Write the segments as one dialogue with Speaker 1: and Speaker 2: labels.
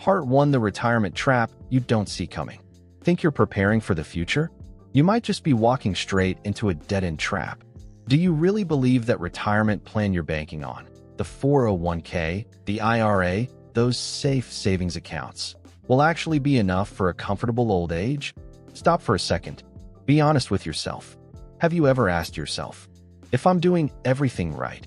Speaker 1: Part 1: The Retirement Trap You Don't See Coming. Think you're preparing for the future? You might just be walking straight into a dead-end trap. Do you really believe that retirement plan you're banking on, the 401k, the IRA, those safe savings accounts, will actually be enough for a comfortable old age? Stop for a second. Be honest with yourself. Have you ever asked yourself, if I'm doing everything right,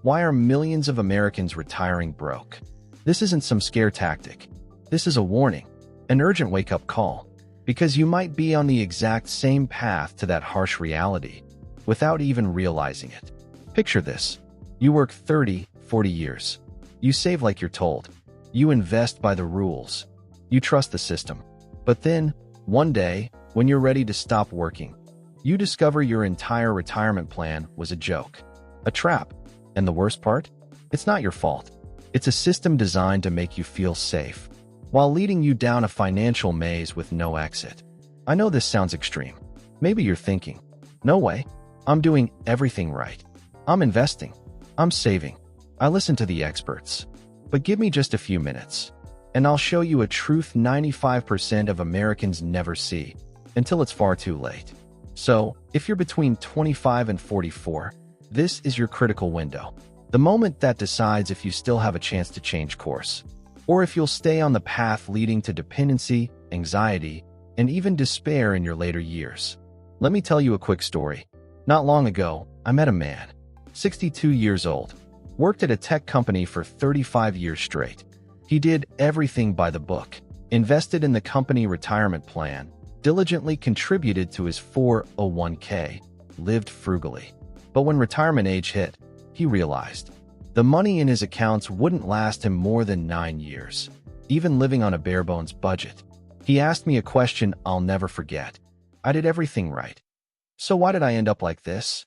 Speaker 1: why are millions of Americans retiring broke? This isn't some scare tactic. This is a warning, an urgent wake-up call, because you might be on the exact same path to that harsh reality without even realizing it. Picture this. You work 30, 40 years. You save like you're told. You invest by the rules. You trust the system. But then, one day, when you're ready to stop working, you discover your entire retirement plan was a joke, a trap. And the worst part? It's not your fault. It's a system designed to make you feel safe, while leading you down a financial maze with no exit. I know this sounds extreme. Maybe you're thinking, no way, I'm doing everything right. I'm investing. I'm saving. I listen to the experts. But give me just a few minutes, and I'll show you a truth 95% of Americans never see until it's far too late. So, if you're between 25 and 44, this is your critical window. The moment that decides if you still have a chance to change course, or if you'll stay on the path leading to dependency, anxiety, and even despair in your later years. Let me tell you a quick story. Not long ago, I met a man, 62 years old, worked at a tech company for 35 years straight. He did everything by the book, invested in the company retirement plan, diligently contributed to his 401k, lived frugally. But when retirement age hit, he realized the money in his accounts wouldn't last him more than 9 years, even living on a bare-bones budget. He asked me a question I'll never forget. I did everything right. So why did I end up like this?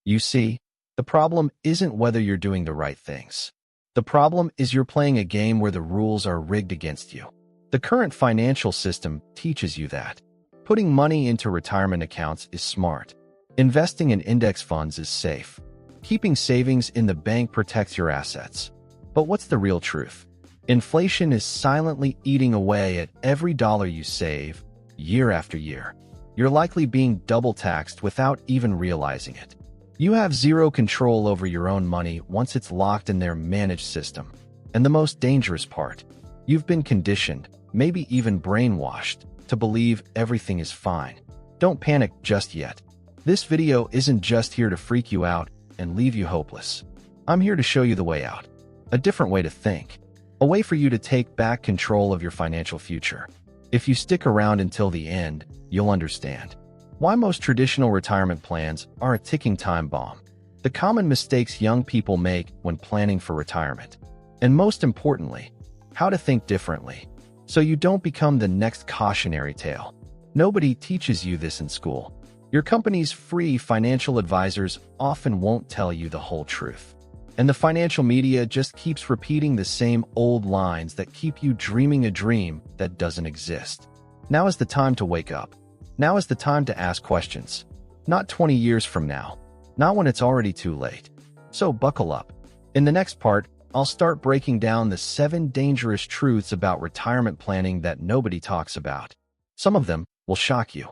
Speaker 1: You see, the problem isn't whether you're doing the right things. The problem is you're playing a game where the rules are rigged against you. The current financial system teaches you that. Putting money into retirement accounts is smart. Investing in index funds is safe. Keeping savings in the bank protects your assets. But what's the real truth? Inflation is silently eating away at every dollar you save, year after year. You're likely being double taxed without even realizing it. You have zero control over your own money once it's locked in their managed system. And the most dangerous part, you've been conditioned, maybe even brainwashed, to believe everything is fine. Don't panic just yet. This video isn't just here to freak you out and leave you hopeless. I'm here to show you the way out. A different way to think. A way for you to take back control of your financial future. If you stick around until the end, you'll understand why most traditional retirement plans are a ticking time bomb, the common mistakes young people make when planning for retirement, and most importantly, how to think differently so you don't become the next cautionary tale. Nobody teaches you this in school. Your company's free financial advisors often won't tell you the whole truth. And the financial media just keeps repeating the same old lines that keep you dreaming a dream that doesn't exist. Now is the time to wake up. Now is the time to ask questions. Not 20 years from now. Not when it's already too late. So buckle up. In the next part, I'll start breaking down the 7 dangerous truths about retirement planning that nobody talks about. Some of them will shock you.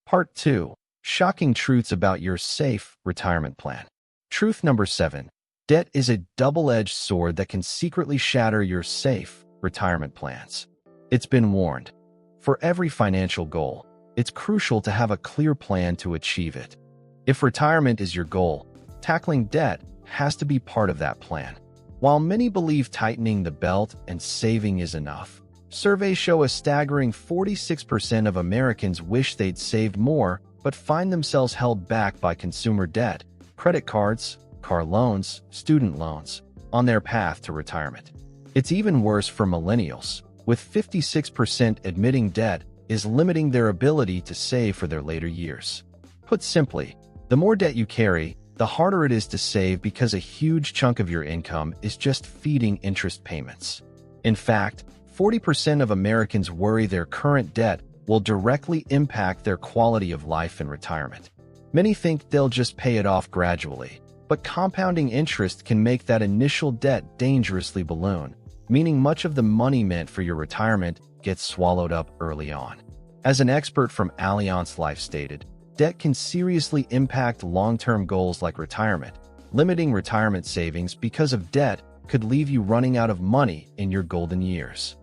Speaker 1: Part 2. Shocking Truths About Your Safe Retirement Plan. Truth number 7. Debt is a double-edged sword that can secretly shatter your safe retirement plans. It's been warned. For every financial goal, it's crucial to have a clear plan to achieve it. If retirement is your goal, tackling debt has to be part of that plan. While many believe tightening the belt and saving is enough, surveys show a staggering 46% of Americans wish they'd saved more but find themselves held back by consumer debt, credit cards, car loans, student loans, on their path to retirement. It's even worse for millennials, with 56% admitting debt is limiting their ability to save for their later years. Put simply, the more debt you carry, the harder it is to save because a huge chunk of your income is just feeding interest payments. In fact, 40% of Americans worry their current debt will directly impact their quality of life in retirement. Many think they'll just pay it off gradually, but compounding interest can make that initial debt dangerously balloon, meaning much of the money meant for your retirement gets swallowed up early on. As an expert from Allianz Life stated, debt can seriously impact long-term goals like retirement. Limiting retirement savings because of debt could leave you running out of money in your golden years.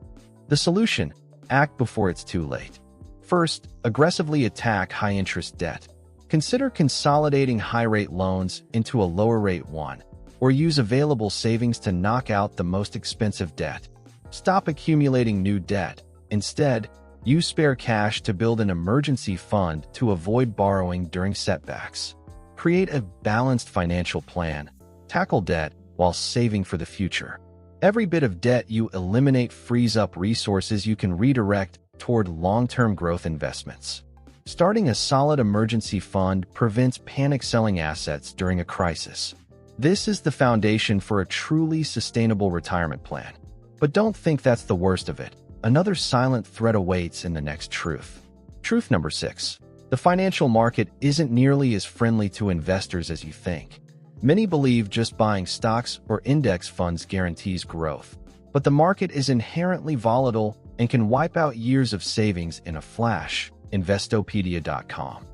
Speaker 1: The solution: act before it's too late. First, aggressively attack high-interest debt. Consider consolidating high-rate loans into a lower-rate one, or use available savings to knock out the most expensive debt. Stop accumulating new debt. Instead, use spare cash to build an emergency fund to avoid borrowing during setbacks. Create a balanced financial plan. Tackle debt while saving for the future. Every bit of debt you eliminate frees up resources you can redirect toward long-term growth investments. Starting a solid emergency fund prevents panic selling assets during a crisis. This is the foundation for a truly sustainable retirement plan. But don't think that's the worst of it. Another silent threat awaits in the next truth. Truth number 6. The financial market isn't nearly as friendly to investors as you think. Many believe just buying stocks or index funds guarantees growth. But the market is inherently volatile and can wipe out years of savings in a flash. Investopedia.com.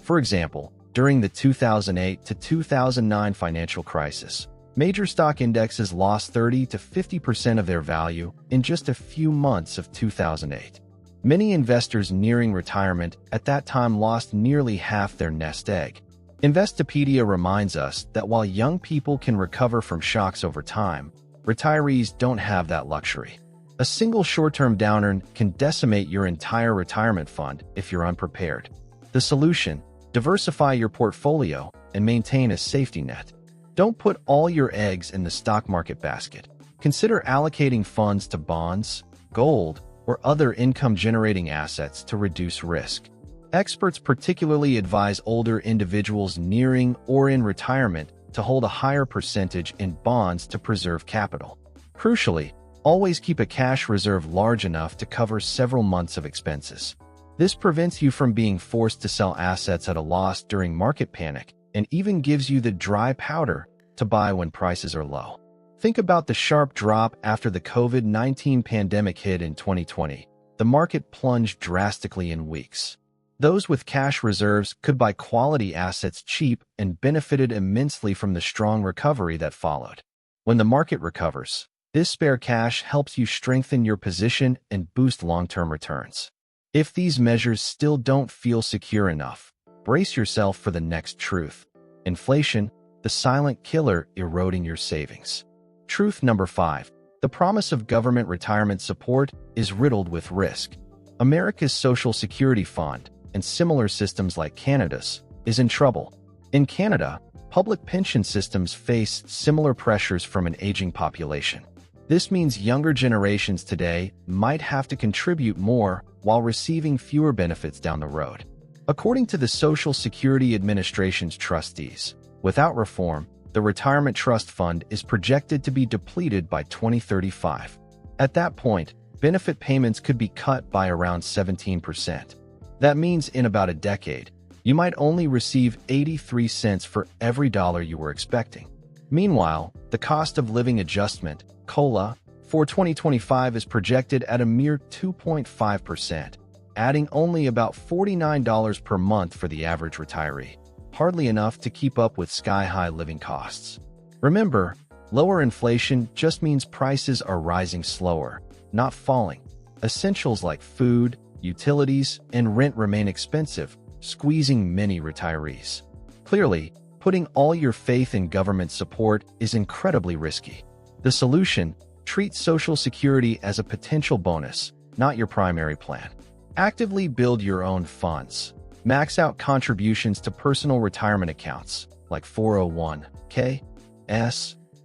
Speaker 1: For example, during the 2008 to 2009 financial crisis, major stock indexes lost 30 to 50% of their value in just a few months of 2008. Many investors nearing retirement at that time lost nearly half their nest egg. Investopedia reminds us that while young people can recover from shocks over time, retirees don't have that luxury. A single short-term downturn can decimate your entire retirement fund if you're unprepared. The solution: diversify your portfolio and maintain a safety net. Don't put all your eggs in the stock market basket. Consider allocating funds to bonds, gold, or other income-generating assets to reduce risk. Experts particularly advise older individuals nearing or in retirement to hold a higher percentage in bonds to preserve capital. Crucially, always keep a cash reserve large enough to cover several months of expenses. This prevents you from being forced to sell assets at a loss during market panic and even gives you the dry powder to buy when prices are low. Think about the sharp drop after the COVID-19 pandemic hit in 2020. The market plunged drastically in weeks. Those with cash reserves could buy quality assets cheap and benefited immensely from the strong recovery that followed. When the market recovers, this spare cash helps you strengthen your position and boost long-term returns. If these measures still don't feel secure enough, brace yourself for the next truth: inflation, the silent killer eroding your savings. Truth number 5. The promise of government retirement support is riddled with risk. America's Social Security Fund, and similar systems like Canada's, is in trouble. In Canada, public pension systems face similar pressures from an aging population. This means younger generations today might have to contribute more while receiving fewer benefits down the road. According to the Social Security Administration's trustees, without reform, the retirement trust fund is projected to be depleted by 2035. At that point, benefit payments could be cut by around 17%. That means in about a decade, you might only receive 83 cents for every dollar you were expecting. Meanwhile, the cost of living adjustment, COLA, for 2025 is projected at a mere 2.5%, adding only about $49 per month for the average retiree. Hardly enough to keep up with sky-high living costs. Remember, lower inflation just means prices are rising slower, not falling. Essentials like food, utilities, and rent remain expensive, squeezing many retirees. Clearly, putting all your faith in government support is incredibly risky. The solution: treat Social Security as a potential bonus, not your primary plan. Actively build your own funds. Max out contributions to personal retirement accounts like 401(k),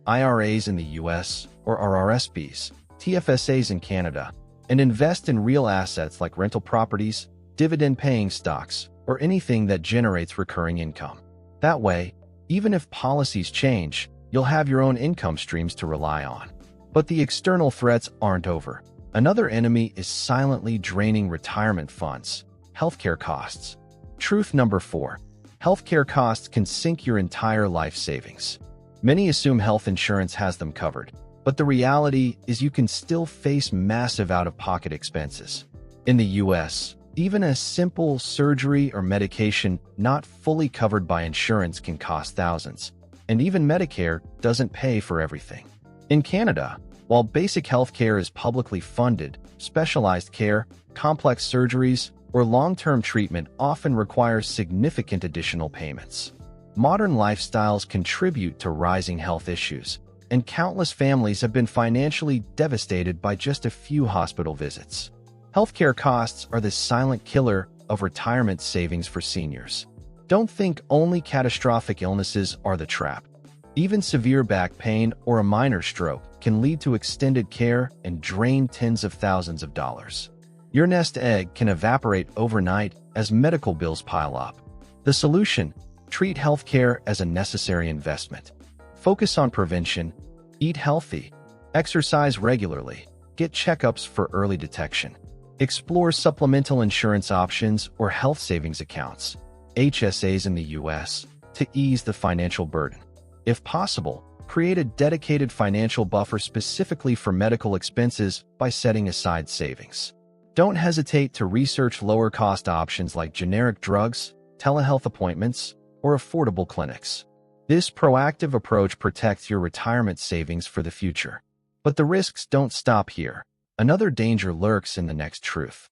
Speaker 1: IRAs in the US, or RRSPs, TFSAs in Canada, and invest in real assets like rental properties, dividend-paying stocks, or anything that generates recurring income. That way, even if policies change, you'll have your own income streams to rely on. But the external threats aren't over. Another enemy is silently draining retirement funds: healthcare costs. Truth number 4. Healthcare costs can sink your entire life savings. Many assume health insurance has them covered, but the reality is you can still face massive out-of-pocket expenses. In the US, even a simple surgery or medication not fully covered by insurance can cost thousands, and even Medicare doesn't pay for everything. In Canada, while basic healthcare is publicly funded, specialized care, complex surgeries, or long-term treatment often requires significant additional payments. Modern lifestyles contribute to rising health issues, and countless families have been financially devastated by just a few hospital visits. Healthcare costs are the silent killer of retirement savings for seniors. Don't think only catastrophic illnesses are the trap. Even severe back pain or a minor stroke can lead to extended care and drain tens of thousands of dollars. Your nest egg can evaporate overnight as medical bills pile up. The solution: treat healthcare as a necessary investment. Focus on prevention, eat healthy, exercise regularly, get checkups for early detection. Explore supplemental insurance options or health savings accounts, HSAs in the US, to ease the financial burden. If possible, create a dedicated financial buffer specifically for medical expenses by setting aside savings. Don't hesitate to research lower-cost options like generic drugs, telehealth appointments, or affordable clinics. This proactive approach protects your retirement savings for the future. But the risks don't stop here. Another danger lurks in the next truth.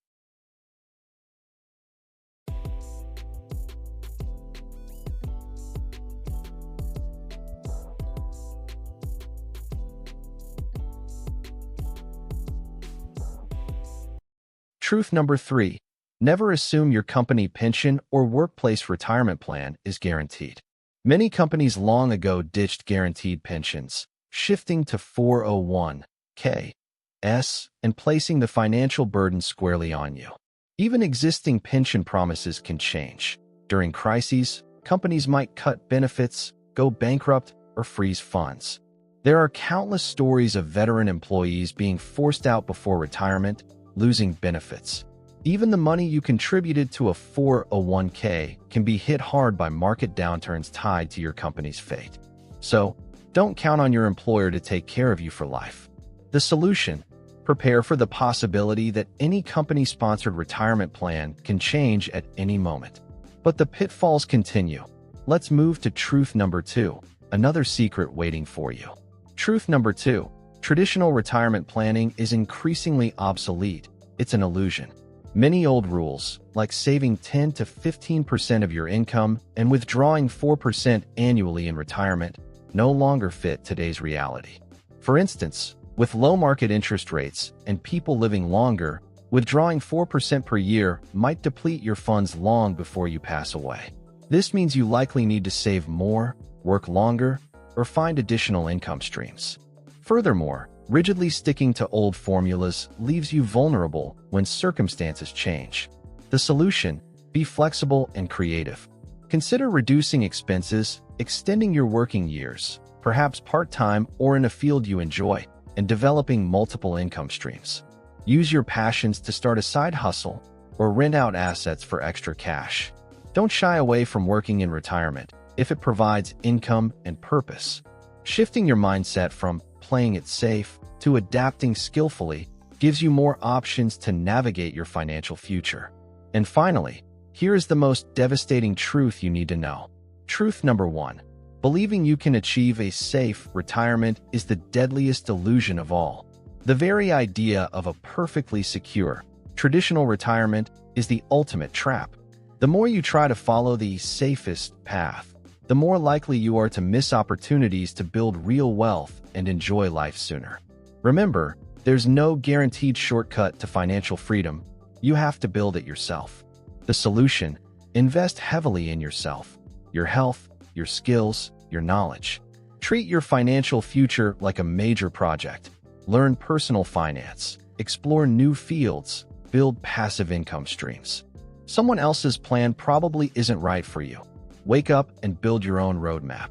Speaker 1: Truth number 3. Never assume your company pension or workplace retirement plan is guaranteed. Many companies long ago ditched guaranteed pensions, shifting to 401(k)s and placing the financial burden squarely on you. Even existing pension promises can change. During crises, companies might cut benefits, go bankrupt, or freeze funds. There are countless stories of veteran employees being forced out before retirement, losing benefits. Even the money you contributed to a 401(k) can be hit hard by market downturns tied to your company's fate. So, don't count on your employer to take care of you for life. The solution: prepare for the possibility that any company-sponsored retirement plan can change at any moment. But the pitfalls continue. Let's move to truth number 2, another secret waiting for you. Truth number 2. Traditional retirement planning is increasingly obsolete. It's an illusion. Many old rules, like saving 10 to 15% of your income and withdrawing 4% annually in retirement, no longer fit today's reality. For instance, with low market interest rates and people living longer, withdrawing 4% per year might deplete your funds long before you pass away. This means you likely need to save more, work longer, or find additional income streams. Furthermore, rigidly sticking to old formulas leaves you vulnerable when circumstances change. The solution: be flexible and creative. Consider reducing expenses, extending your working years, perhaps part-time or in a field you enjoy, and developing multiple income streams. Use your passions to start a side hustle or rent out assets for extra cash. Don't shy away from working in retirement if it provides income and purpose. Shifting your mindset from playing it safe to adapting skillfully gives you more options to navigate your financial future. And finally, here is the most devastating truth you need to know. Truth number 1. Believing you can achieve a safe retirement is the deadliest illusion of all. The very idea of a perfectly secure, traditional retirement is the ultimate trap. The more you try to follow the safest path, the more likely you are to miss opportunities to build real wealth and enjoy life sooner. Remember, there's no guaranteed shortcut to financial freedom. You have to build it yourself. The solution: invest heavily in yourself, your health, your skills, your knowledge. Treat your financial future like a major project. Learn personal finance, explore new fields, build passive income streams. Someone else's plan probably isn't right for you. Wake up and build your own roadmap.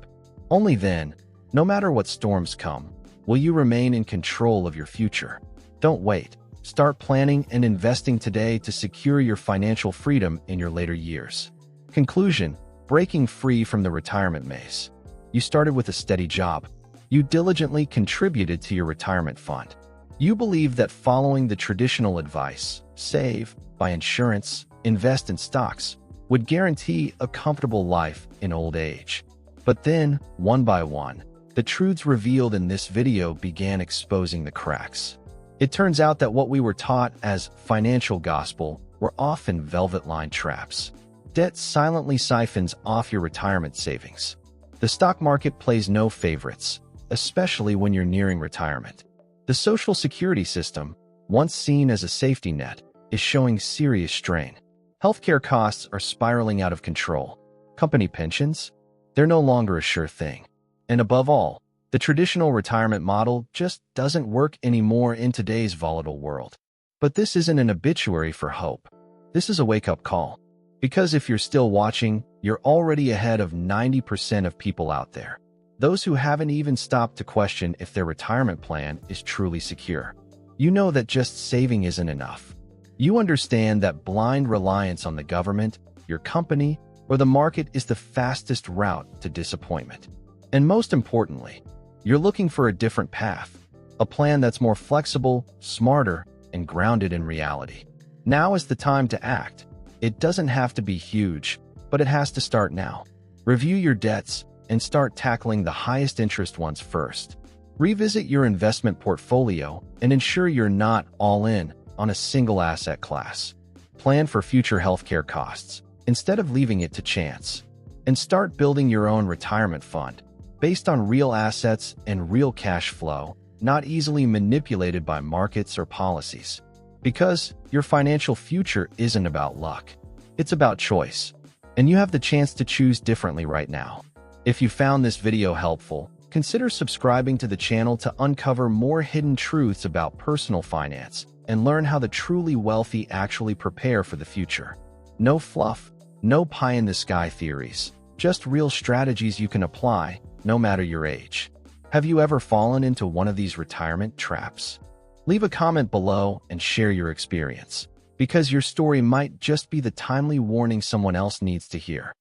Speaker 1: Only then, no matter what storms come, will you remain in control of your future. Don't wait. Start planning and investing today to secure your financial freedom in your later years. Conclusion: breaking free from the retirement maze. You started with a steady job. You diligently contributed to your retirement fund. You believed that following the traditional advice, save, buy insurance, invest in stocks, would guarantee a comfortable life in old age. But then, one by one, the truths revealed in this video began exposing the cracks. It turns out that what we were taught as financial gospel were often velvet-lined traps. Debt silently siphons off your retirement savings. The stock market plays no favorites, especially when you're nearing retirement. The Social Security system, once seen as a safety net, is showing serious strain. Healthcare costs are spiraling out of control. Company pensions? They're no longer a sure thing. And above all, the traditional retirement model just doesn't work anymore in today's volatile world. But this isn't an obituary for hope. This is a wake-up call. Because if you're still watching, you're already ahead of 90% of people out there. Those who haven't even stopped to question if their retirement plan is truly secure. You know that just saving isn't enough. You understand that blind reliance on the government, your company, or the market is the fastest route to disappointment. And most importantly, you're looking for a different path, a plan that's more flexible, smarter, and grounded in reality. Now is the time to act. It doesn't have to be huge, but it has to start now. Review your debts and start tackling the highest interest ones first. Revisit your investment portfolio and ensure you're not all in on a single asset class. Plan for future healthcare costs instead of leaving it to chance. And start building your own retirement fund based on real assets and real cash flow, not easily manipulated by markets or policies. Because your financial future isn't about luck. It's about choice. And you have the chance to choose differently right now. If you found this video helpful, consider subscribing to the channel to uncover more hidden truths about personal finance and learn how the truly wealthy actually prepare for the future. No fluff, no pie-in-the-sky theories, just real strategies you can apply, no matter your age. Have you ever fallen into one of these retirement traps? Leave a comment below and share your experience, because your story might just be the timely warning someone else needs to hear.